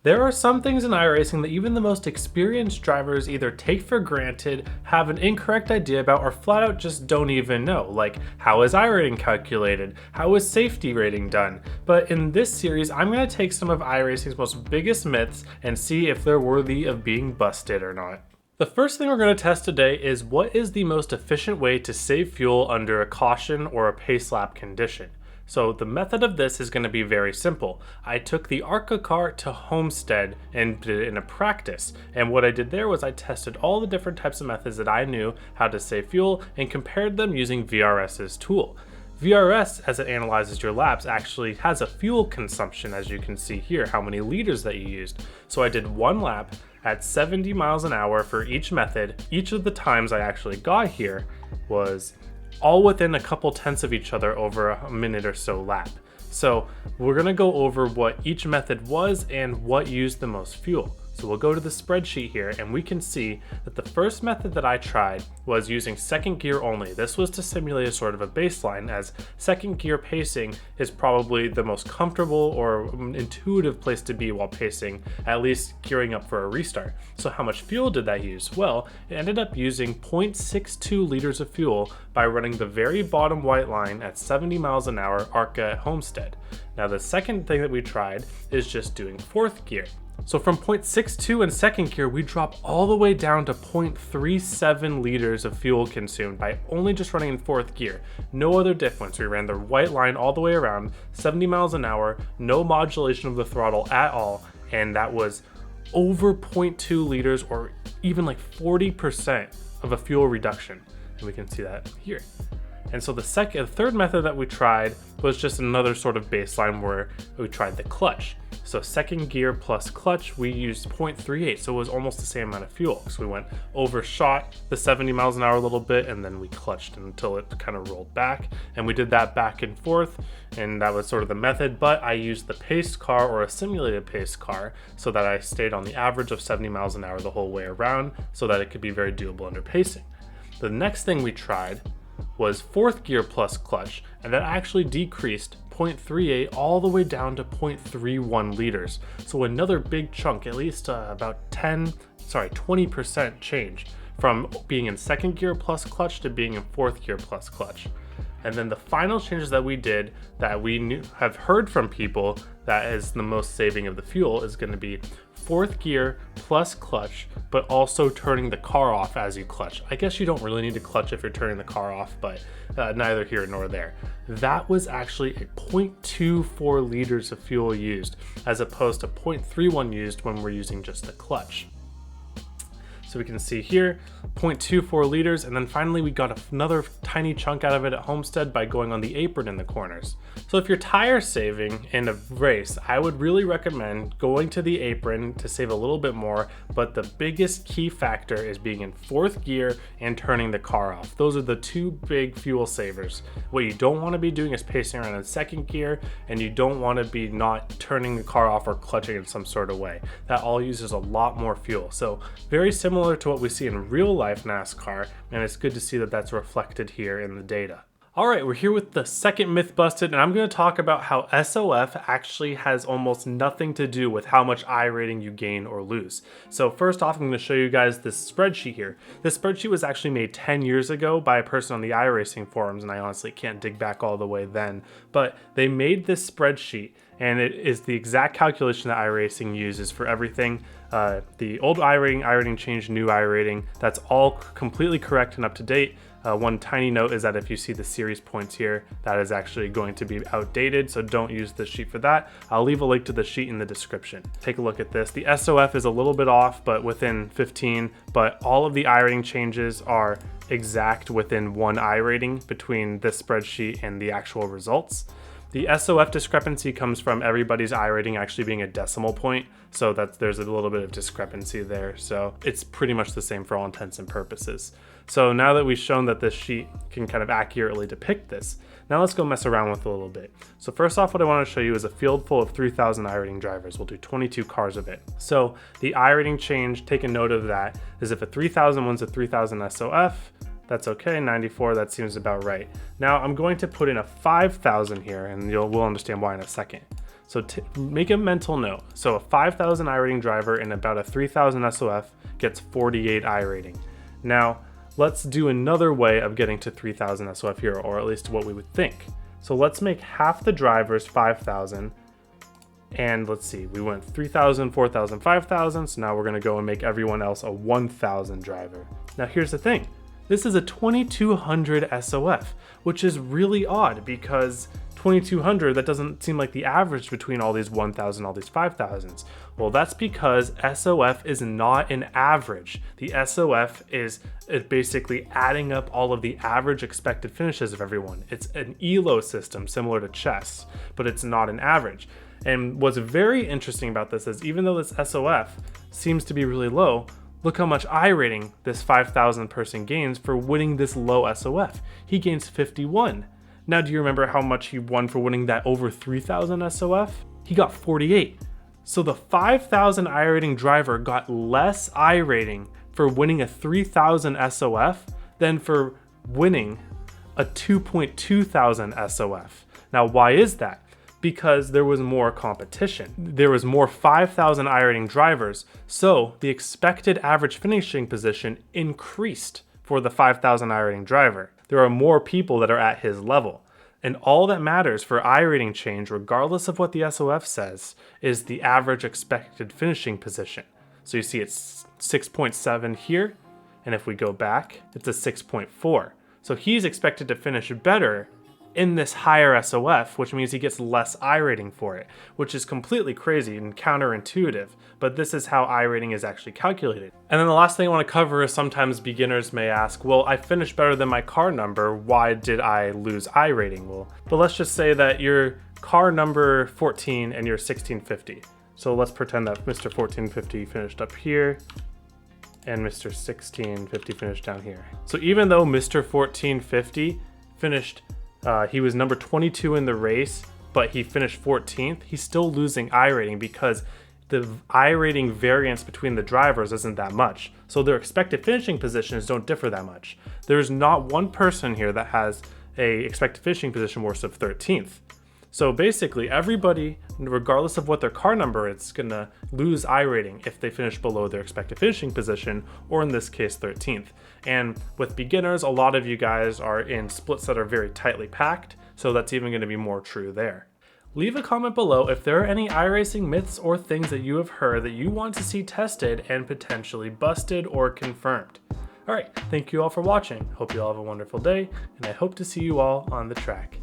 There are some things in iRacing that even the most experienced drivers either take for granted, have an incorrect idea about, or flat out just don't even know, like how is iRating calculated, how is safety rating done. But in this series, I'm going to take some of iRacing's most biggest myths and see if they're worthy of being busted or not. The first thing we're going to test today is what is the most efficient way to save fuel under a caution or a pace lap condition. So the method of this is going to be very simple. I took the ARCA car to Homestead and did it in a practice. And what I did there was I tested all the different types of methods that I knew how to save fuel and compared them using VRS's tool. VRS, as it analyzes your laps, actually has a fuel consumption, as you can see here, how many liters that you used. So I did one lap at 70 miles an hour for each method. Each of the times I actually got here was all within a couple tenths of each other over a minute or so lap. So we're gonna go over what each method was and what used the most fuel. So we'll go to the spreadsheet here and we can see that the first method that I tried was using second gear only. This was to simulate a sort of a baseline, as second gear pacing is probably the most comfortable or intuitive place to be while pacing, at least gearing up for a restart. So how much fuel did that use? Well, it ended up using 0.62 liters of fuel by running the very bottom white line at 70 miles an hour ARCA at Homestead. Now the second thing that we tried is just doing fourth gear. So from 0.62 in second gear, we drop all the way down to 0.37 liters of fuel consumed by only just running in fourth gear. No other difference. We ran the white line all the way around, 70 miles an hour, no modulation of the throttle at all, and that was over 0.2 liters or even like 40% of a fuel reduction. And we can see that here. And so the third method that we tried was just another sort of baseline where we tried the clutch. So second gear plus clutch, we used 0.38, so it was almost the same amount of fuel. So we went overshot the 70 miles an hour a little bit, and then we clutched until it kind of rolled back. And we did that back and forth, and that was sort of the method, but I used the pace car or a simulated pace car so that I stayed on the average of 70 miles an hour the whole way around so that it could be very doable under pacing. The next thing we tried was fourth gear plus clutch, and that actually decreased 0.38 all the way down to 0.31 liters. So another big chunk, at least about 20% change from being in second gear plus clutch to being in fourth gear plus clutch. And then the final changes that we did that we have heard from people that is the most saving of the fuel is going to be fourth gear plus clutch, but also turning the car off as you clutch. I guess you don't really need to clutch if you're turning the car off, but neither here nor there. That was actually a 0.24 liters of fuel used, as opposed to 0.31 used when we're using just the clutch. So we can see here, 0.24 liters, and then finally we got another tiny chunk out of it at Homestead by going on the apron in the corners. So if you're tire saving in a race, I would really recommend going to the apron to save a little bit more, but the biggest key factor is being in fourth gear and turning the car off. Those are the two big fuel savers. What you don't want to be doing is pacing around in second gear, and you don't want to be not turning the car off or clutching in some sort of way. That all uses a lot more fuel. So very similar to what we see in real life NASCAR, and it's good to see that that's reflected here in the data. Alright, we're here with the second myth busted, and I'm going to talk about how SOF actually has almost nothing to do with how much I rating you gain or lose. So first off, I'm going to show you guys this spreadsheet here. This spreadsheet was actually made 10 years ago by a person on the iRacing forums, and I honestly can't dig back all the way then, but they made this spreadsheet, and it is the exact calculation that iRacing uses for everything. The old iRating changed, new iRating. That's all completely correct and up to date. One tiny note is that if you see the series points here, that is actually going to be outdated, so don't use the sheet for that. I'll leave a link to the sheet in the description. Take a look at this. The SOF is a little bit off, but within 15, but all of the iRating changes are exact within one iRating between this spreadsheet and the actual results. The SOF discrepancy comes from everybody's iRating actually being a decimal point, so there's a little bit of discrepancy there. So it's pretty much the same for all intents and purposes. So now that we've shown that this sheet can kind of accurately depict this, now let's go mess around with it a little bit. So first off, what I want to show you is a field full of 3,000 iRating drivers. We'll do 22 cars of it. So the iRating change, take a note of that, is if a 3,000 one's a 3,000 SOF, that's okay, 94, that seems about right. Now I'm going to put in a 5,000 here, and we'll understand why in a second. So make a mental note. So a 5,000 iRating driver and about a 3,000 SOF gets 48 iRating. Now, let's do another way of getting to 3,000 SOF here, or at least what we would think. So let's make half the drivers 5,000. And let's see, we went 3,000, 4,000, 5,000. So now we're gonna go and make everyone else a 1,000 driver. Now here's the thing. This is a 2,200 SOF, which is really odd because 2,200, that doesn't seem like the average between all these 1,000, all these 5,000s. Well, that's because SOF is not an average. The SOF is basically adding up all of the average expected finishes of everyone. It's an ELO system similar to chess, but it's not an average. And what's very interesting about this is even though this SOF seems to be really low, look how much iRating this 5,000 person gains for winning this low SOF. He gains 51. Now, do you remember how much he won for winning that over 3,000 SOF? He got 48. So the 5,000 iRating driver got less iRating for winning a 3,000 SOF than for winning a 2.2 thousand SOF. Now, why is that? Because there was more competition. There was more 5,000 iRating drivers, so the expected average finishing position increased for the 5,000 iRating driver. There are more people that are at his level. And all that matters for iRating change, regardless of what the SOF says, is the average expected finishing position. So you see it's 6.7 here, and if we go back, it's a 6.4. So he's expected to finish better in this higher SOF, which means he gets less iRating for it, which is completely crazy and counterintuitive, but this is how iRating is actually calculated. And then the last thing I want to cover is sometimes beginners may ask, well, I finished better than my car number, why did I lose iRating? Well, but let's just say that your car number 14 and you're 1650. So let's pretend that Mr. 1450 finished up here and Mr. 1650 finished down here. So even though Mr. 1450 finished he was number 22 in the race, but he finished 14th. He's still losing iRating because the iRating variance between the drivers isn't that much. So their expected finishing positions don't differ that much. There's not one person here that has a expected finishing position worse of 13th. So basically everybody, regardless of what their car number is, gonna lose iRating if they finish below their expected finishing position, or in this case 13th. And with beginners, a lot of you guys are in splits that are very tightly packed, so that's even gonna be more true there. Leave a comment below if there are any iRacing myths or things that you have heard that you want to see tested and potentially busted or confirmed. Alright, thank you all for watching. Hope you all have a wonderful day, and I hope to see you all on the track.